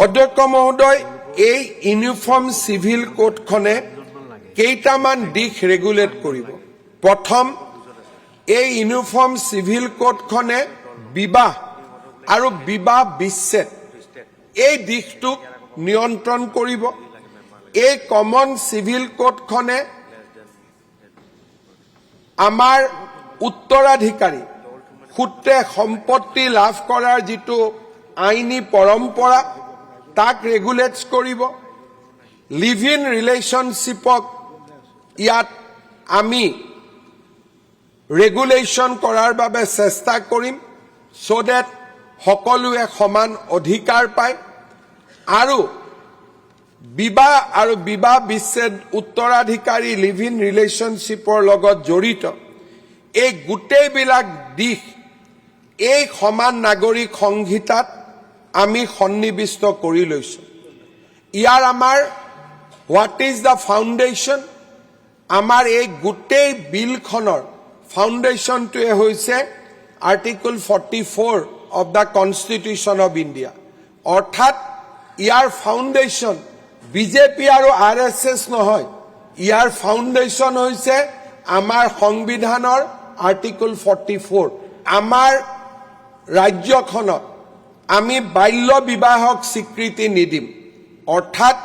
অধ্যক্ষ মহোদয়, এই ইউনিফৰ্ম সিভিল কোডখনে কেইটামান দিশ ৰেগুলেট কৰিব। প্ৰথম, এই ইউনিফৰ্ম সিভিল কোডখনে বিবাহ আৰু বিবাহ বিচ্ছেদ এই দিশটোক নিয়ন্ত্ৰণ কৰিব। এই কমন সিভিল কোডখনে আমাৰ উত্তৰাধিকাৰী সূত্ৰে সম্পত্তি লাভ কৰাৰ যিটো আইনী পৰম্পৰা তাক ৰেগুলেটছ কৰিব। লিভ ইন ৰিলেশ্যনশ্বিপক ইয়াত আমি ৰেগুলেশ্যন কৰাৰ বাবে চেষ্টা কৰিম, so that সকলোৱে সমান অধিকাৰ পায় আৰু বিবাহ বিচ্ছেদ উত্তৰাধিকাৰী লিভ ইন ৰিলেশ্যনশ্বিপৰ লগত জড়িত এই গোটেইবিলাক দিশ এই সমান নাগৰিক সংহিতাত আমি সন্নিবিষ্ট কৰি লৈছো। ইয়াৰ আমাৰ হোৱাট ইজ দ্য ফাউণ্ডেশ্যন, আমাৰ এই গোটেই বিলখনৰ ফাউণ্ডেশ্যনটোৱে হৈছে article 44 of the constitution of India. অৰ্থাৎ ইয়াৰ ফাউণ্ডেশ্যন বিজেপি আৰু RSS নহয়, ইয়াৰ ফাউণ্ডেশ্যন হৈছে আমাৰ সংবিধানৰ আৰ্টিকল 44। আমাৰ ৰাজ্যখনত আমি বাল্য বিবাহক স্বীকৃতি নিদিম। অৰ্থাৎ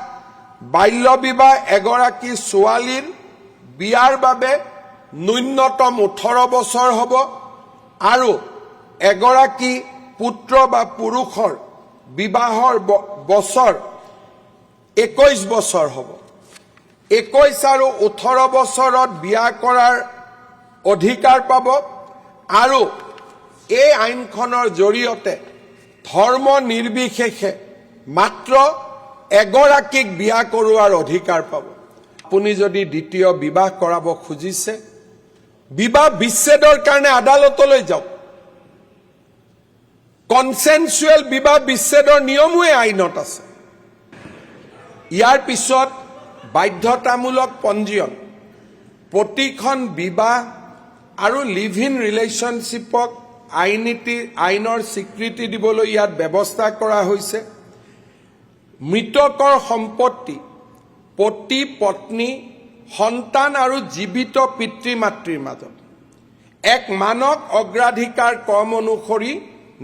বাল্য বিবাহ এগৰাকী ছোৱালীৰ বিয়াৰ বাবে ন্যূনতম 18 বছৰ হ'ব আৰু এগৰাকী পুত্ৰ বা পুৰুষৰ বিবাহৰ বছৰ 21 বছৰ হ'ব। 21 আৰু 18 বছৰত বিয়া কৰাৰ অধিকাৰ পাব আৰু এই আইনখনৰ জৰিয়তে ধৰ্ম নিৰ্বিশেষে মাত্ৰ এগৰাকীক বিয়া কৰোৱাৰ অধিকাৰ পাব। আপুনি যদি দ্বিতীয় বিবাহ কৰাব খুজিছে, বিবাহ বিচ্ছেদৰ কাৰণে আদালতলৈ যাওক। কনসেনচুৱেল বিবাহ বিচ্ছেদৰ নিয়মোই আইনত আছে। ইয়াৰ পিছত বাধ্যতামূলক পঞ্জীয়ন, প্ৰতিখন বিবাহ আৰু লিভ ইন ৰিলেশ্যনশ্বিপক আইনৰ স্বীকৃতি দিবলৈ ইয়াত ব্যৱস্থা কৰা হৈছে। মৃতকৰ সম্পত্তি পতি পত্নী সন্তান আৰু জীৱিত পিতৃ মাতৃৰ মাজত এক মানক অগ্ৰাধিকাৰ ক্ৰম অনুসৰি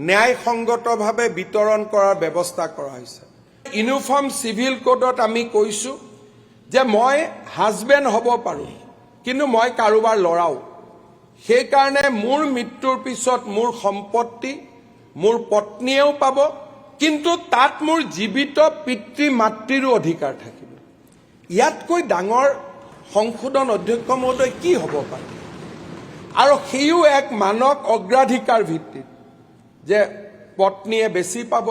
ন্যায়সংগতভাৱে বিতৰণ কৰাৰ ব্যৱস্থা কৰা হৈছে। ইউনিফৰ্ম সিভিল কোডত আমি কৈছো যে মই হাজবেণ্ড হ'ব পাৰোঁ, কিন্তু মই কাৰোবাৰ ল'ৰাও। সেইকাৰণে মোৰ মৃত্যুৰ পিছত মোৰ সম্পত্তি মোৰ পত্নীয়েও পাব, কিন্তু তাত মোৰ জীৱিত পিতৃ মাতৃৰো অধিকাৰ থাকিব। ইয়াতকৈ ডাঙৰ সংশোধন অধ্যক্ষ মহোদয় কি হ'ব পাৰে? আৰু সেইও এক মানক অগ্ৰাধিকাৰ ভিত্তিত যে পত্নীয়ে বেছি পাব,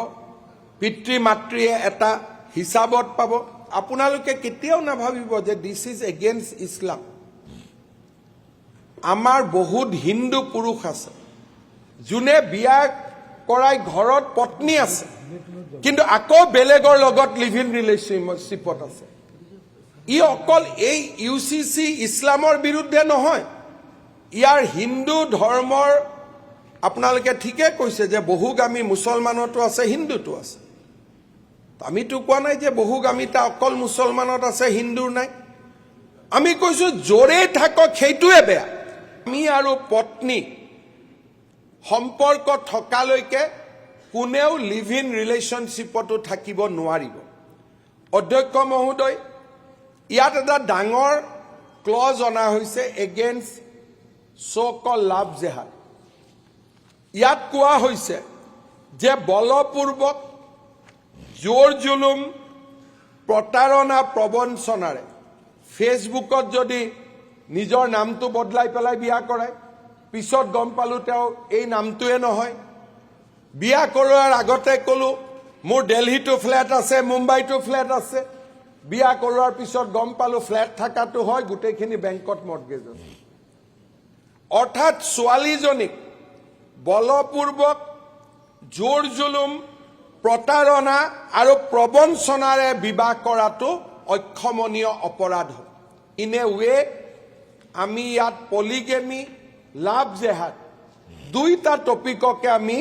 পিতৃ মাতৃয়ে এটা হিচাপত পাব। আপোনালোকে কেতিয়াও নাভাবিব যে দিছ ইজ এগেইনষ্ট ইছলাম। আমাৰ বহুত হিন্দু পুৰুষ আছে যোনে বিয়া কৰাই ঘৰত পত্নী আছে, কিন্তু আকৌ বেলেগৰ লগত লিভ ইন ৰিলেশ্যনশ্বিপত আছে। ই অকল এই UCC ইছলামৰ বিৰুদ্ধে নহয়, ইয়াৰ হিন্দু ধৰ্মৰ আপোনালোকে ঠিকে কৈছে যে বহুগামী মুছলমানতো আছে, হিন্দুতো আছে। আমিতো কোৱা নাই যে বহুগামিতা অকল মুছলমানত আছে, হিন্দুৰ নাই। আমি কৈছো জোৰে থাকক সেইটোৱে বেয়া। আমি আৰু পত্নী সম্পৰ্ক থকালৈকে কোনেও লিভ ইন ৰিলেশ্যনশ্বিপতো থাকিব নোৱাৰিব। অধ্যক্ষ মহোদয়, ইয়াত এটা ডাঙৰ ক্লজ অনা হৈছে এগেইনষ্ট so-called লাভ জেহাদ। ইয়াত কোৱা হৈছে যে বলপূৰ্বক জোৰ জুলুম প্ৰতাৰণা প্ৰবঞ্চনাৰে ফেচবুকত যদি নিজৰ নামটো বদলাই পেলাই বিয়া কৰায়, পিছত গম পালো তেওঁ এই নামটোৱে নহয়। বিয়া কৰোৱাৰ আগতে ক'লো মোৰ দিল্লীতো ফ্লেট আছে, মুম্বাইতো ফ্লেট আছে। বিয়া কৰোৱাৰ পিছত গম পালো ফ্লেট থাকাটো হয়, গোটেইখিনি বেংকত মৰ্টগেজ আছে। অৰ্থাৎ ছোৱালীজনীক বলপূৰ্বক জোৰ জুলুম প্ৰতাৰণা আৰু প্ৰবঞ্চনাৰে বিবাহ কৰাটো অক্ষমনীয় অপৰাধ হয়। ইন এ ৱে আমি ইয়াত পলিগেমি লাভ জেহাদ দুইটা টপিককে আমি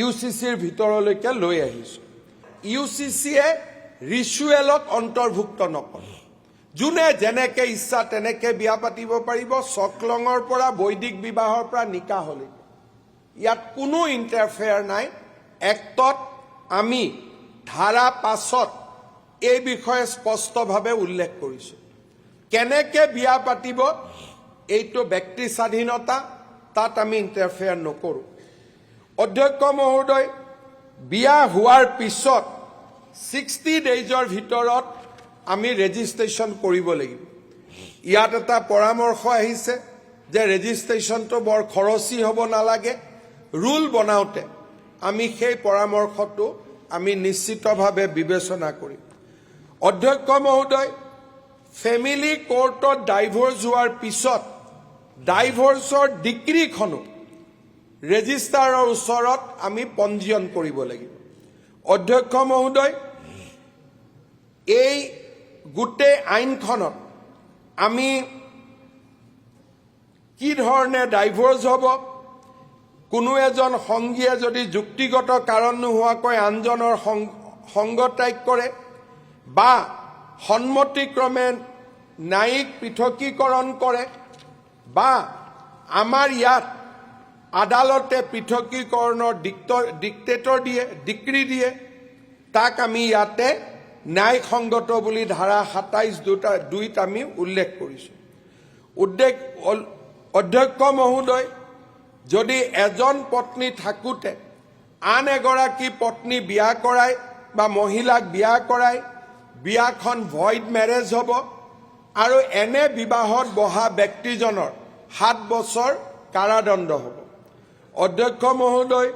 UCCৰ ভিতৰলৈকে লৈ আহিছো। ইউচিচিয়ে ৰিচুৱেলত অন্তৰ্ভুক্ত নকৰে যোনে যেনেকে ইচ্ছা তেনেকে বিয়া পাতিব পাৰিব চকলঙৰ পৰা বৈদিক বিবাহৰ পৰা নিকাহ হলে ইয়াত কোনো ইণ্টাৰফেয়াৰ নাই এক্টত আমি ধাৰা 5ত এই বিষয়ে স্পষ্টভাৱে উল্লেখ কৰিছো কেনেকে বিয়া পাতিব এইটো ব্যক্তি স্বাধীনতা তাত আমি ইণ্টাৰফেয়াৰ নকৰো অধ্যক্ষ মহোদয় বিয়া হোৱাৰ পিছত 60 ডেজৰ ভিতৰত আমি ৰেজিষ্ট্ৰেশ্যন কৰিব লাগিব ইয়াত এটা পৰামৰ্শ আহিছে যে ৰেজিষ্ট্ৰেশ্যনটো বৰ খৰচী হ'ব নালাগে ৰুল বনাওতে আমি সেই পৰামৰ্শটো আমি নিশ্চিতভাৱে বিবেচনা কৰিম অধ্যক্ষ মহোদয় ফেমিলি কোৰ্টত ডাইভোৰ্স হোৱাৰ পিছত ডাইভোৰ্সৰ ডিক্ৰীখনো ৰেজিষ্ট্ৰাৰৰ ওচৰত আমি পঞ্জীয়ন কৰিব লাগিব অধ্যক্ষ মহোদয় এই গোটেই আইনখনত আমি কি ধৰণে ডাইভোৰ্স হ'ব কোনো এজন সংগীয়ে যদি যুক্তিগত কাৰণ নোহোৱাকৈ আনজনৰ সংগ ত্যাগ কৰে বা সন্মতিক্ৰমে ন্যায়িক পৃথকীকৰণ কৰে বা আমাৰ ইয়াত আদালতে পৃথকীকৰণৰ ডিক্টেটৰ দিয়ে ডিক্ৰী দিয়ে তাক আমি ইয়াতে ন্যায়সংগত বুলি ধাৰা 27(2)ত আমি উল্লেখ কৰিছো অধ্যক্ষ মহোদয় যদি এজন পত্নী থাকোতে আন এগৰাকী পত্নী বিয়া কৰায় বা মহিলাক বিয়া কৰায় বিয়াখন ভয়েড মেৰেজ হ'ব আৰু এনে বিবাহত বহা ব্যক্তিজনৰ 7 বছৰ কাৰাদণ্ড হ'ব অধ্যক্ষ মহোদয়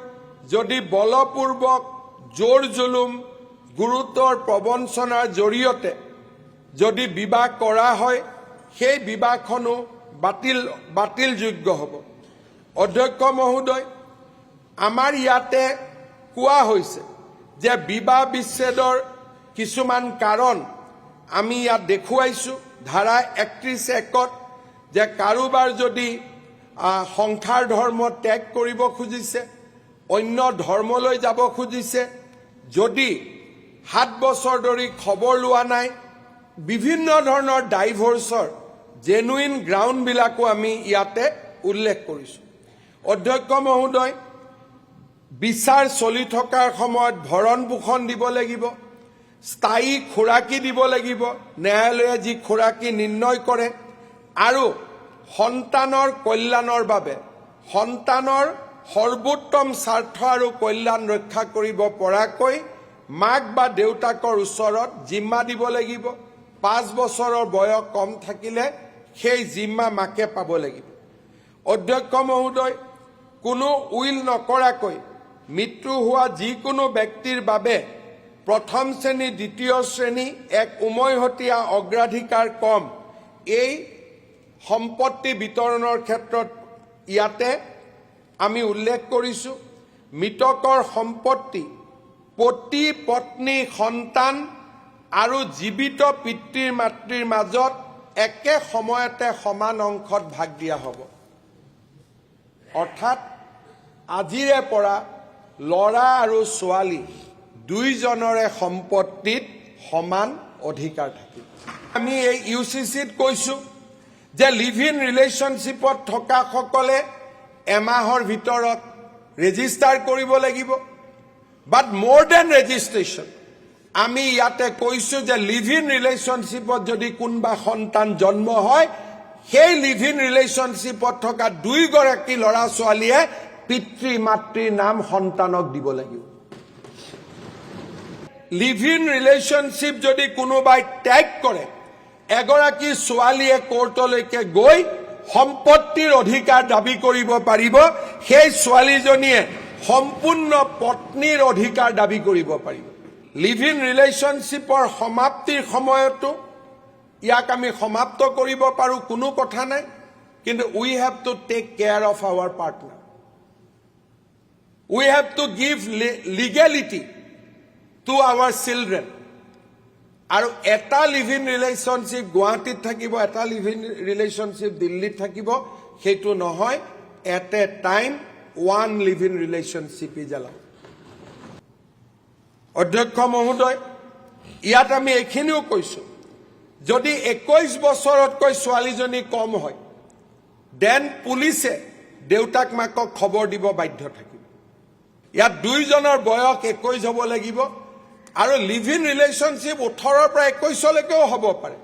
যদি বলপূৰ্বক জোৰ জুলুম গুৰুতৰ প্ৰবঞ্চনাৰ জৰিয়তে যদি বিবাহ কৰা হয় সেই বিবাহখনো বাতিলযোগ্য হ'ব অধ্যক্ষ মহোদয় আমাৰ ইয়াতে কোৱা হৈছে যে বিবাহ বিচ্ছেদৰ কিছুমান কাৰণ আমি ইয়াত দেখুৱাইছো ধাৰা 31(1)ত যে কাৰোবাৰ যদি সংসাৰ ধৰ্ম ত্যাগ কৰিব খুজিছে অন্য ধৰ্মলৈ যাব খুজিছে যদি 7 বছৰ ধৰি খবৰ লোৱা নাই বিভিন্ন ধৰণৰ ডাইভোৰ্সৰ জেনুইন গ্ৰাউণ্ডবিলাকো আমি ইয়াতে উল্লেখ কৰিছো অধ্যক্ষ মহোদয় বিচাৰ চলি থকাৰ সময়ত ভৰণ পোষণ দিব লাগিব স্থায়ী খোৰাকি দিব লাগিব ন্যায়ালয়ে যি খোৰাকি নিৰ্ণয় কৰে আৰু সন্তানৰ কল্যাণৰ বাবে সন্তানৰ সৰ্বোত্তম স্বাৰ্থ আৰু কল্যাণ ৰক্ষা কৰিব পৰাকৈ মাক বা দেউতাকৰ ওচৰত জিম্মা দিব লাগিব 5 বছৰৰ বয়স কম থাকিলে সেই জিম্মা মাকে পাব লাগিব অধ্যক্ষ মহোদয় কোনো উইল নকৰাকৈ মৃত্যু হোৱা যিকোনো ব্যক্তিৰ বাবে প্ৰথম শ্ৰেণী দ্বিতীয় শ্ৰেণী এক উমৈহতীয়া অগ্ৰাধিকাৰ কম এই সম্পত্তি বিতৰণৰ ক্ষেত্ৰত ইয়াতে আমি উল্লেখ কৰিছো মৃতকৰ সম্পত্তি পতি পত্নী সন্তান আৰু জীৱিত পিতৃ মাতৃৰ মাজত একে সময়তে সমান অংশত ভাগ দিয়া হ'ব অৰ্থাৎ আজিৰে পৰা লৰা আৰু ছোৱালী দুইজনৰে সম্পত্তিত সমান অধিকাৰ থাকিব আমি এই ইউচিচিত কৈছো যে লিভ ইন ৰিলেশ্যনশ্বিপত থকা সকলে এমাহৰ ভিতৰত ৰেজিষ্টাৰ কৰিব লাগিব বাট মোৰ দেন ৰেজিষ্ট্ৰেশ্যন আমি ইয়াতে কৈছো যে লিভ ইন ৰিলেশ্যনশ্বিপত যদি কোনবা সন্তান জন্ম হয় সেই লিভ ইন ৰিলেশ্যনশ্বিপত থকা দুইগৰাকী ল'ৰা ছোৱালীয়ে পিতৃ মাতৃৰ নাম সন্তানক দিব লাগিব লিভ ইন ৰিলেশ্যনশ্বিপ যদি কোনোবাই ত্যাগ কৰে এগৰাকী ছোৱালীয়ে কোৰ্টলৈকে গৈ সম্পত্তিৰ অধিকাৰ দাবী কৰিব পাৰিব সেই ছোৱালীজনীয়ে সম্পূৰ্ণ পত্নীৰ অধিকাৰ দাবী কৰিব পাৰিব লিভ ইন ৰিলেশ্যনশ্বিপৰ সমাপ্তিৰ সময়তো ইয়াক আমি সমাপ্ত কৰিব পাৰো কোনো কথা নাই কিন্তু we have to take care of our partner we have to give legality to our children আৰু এটা লিভ ইন ৰিলেশ্যনশ্বিপ গুৱাহাটীত থাকিব এটা লিভ ইন ৰিলেশ্যনশ্বিপ দিল্লীত থাকিব সেইটো নহয় at a time one live in relationship is allowed অধ্যক্ষ মহোদয়, ইয়াত আমি এইখিনিও কৈছোঁ, যদি 21 বছৰতকৈ ছোৱালীজনী কম হয়, দেন পুলিচে দেউতাক মাকক খবৰ দিব বাধ্য থাকিব। ইয়াত দুইজনৰ বয়স 21 হ'ব লাগিব আৰু লিভ ইন ৰিলেশ্যনশ্বিপ 18ৰ পৰা 21লৈকেও হ'ব পাৰে।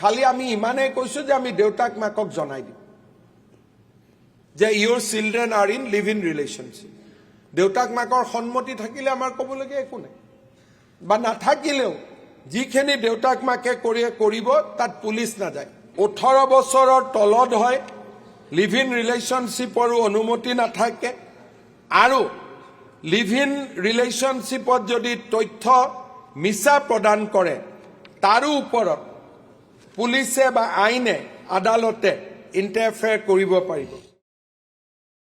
খালি আমি ইমানেই কৈছোঁ যে আমি দেউতাক মাকক জনাই দিম যে your children are in live in relationship. দেউতাক মাকৰ সন্মতি থাকিলে আমাৰ ক'বলগীয়া একো নাই, বা নাথাকিলেও যিখিনি দেউতাক মাকে কৰিব তাত পুলিচ নাযায়। 18 বছৰৰ তলত হয়, লিভ ইন ৰিলেশ্যনশ্বিপৰো অনুমতি নাথাকে, আৰু লিভ ইন ৰিলেশ্যনশ্বিপত যদি তথ্য মিছা প্ৰদান কৰে তাৰো ওপৰত পুলিচে বা আইনে আদালতে ইণ্টাৰফেয়াৰ কৰিব পাৰিব।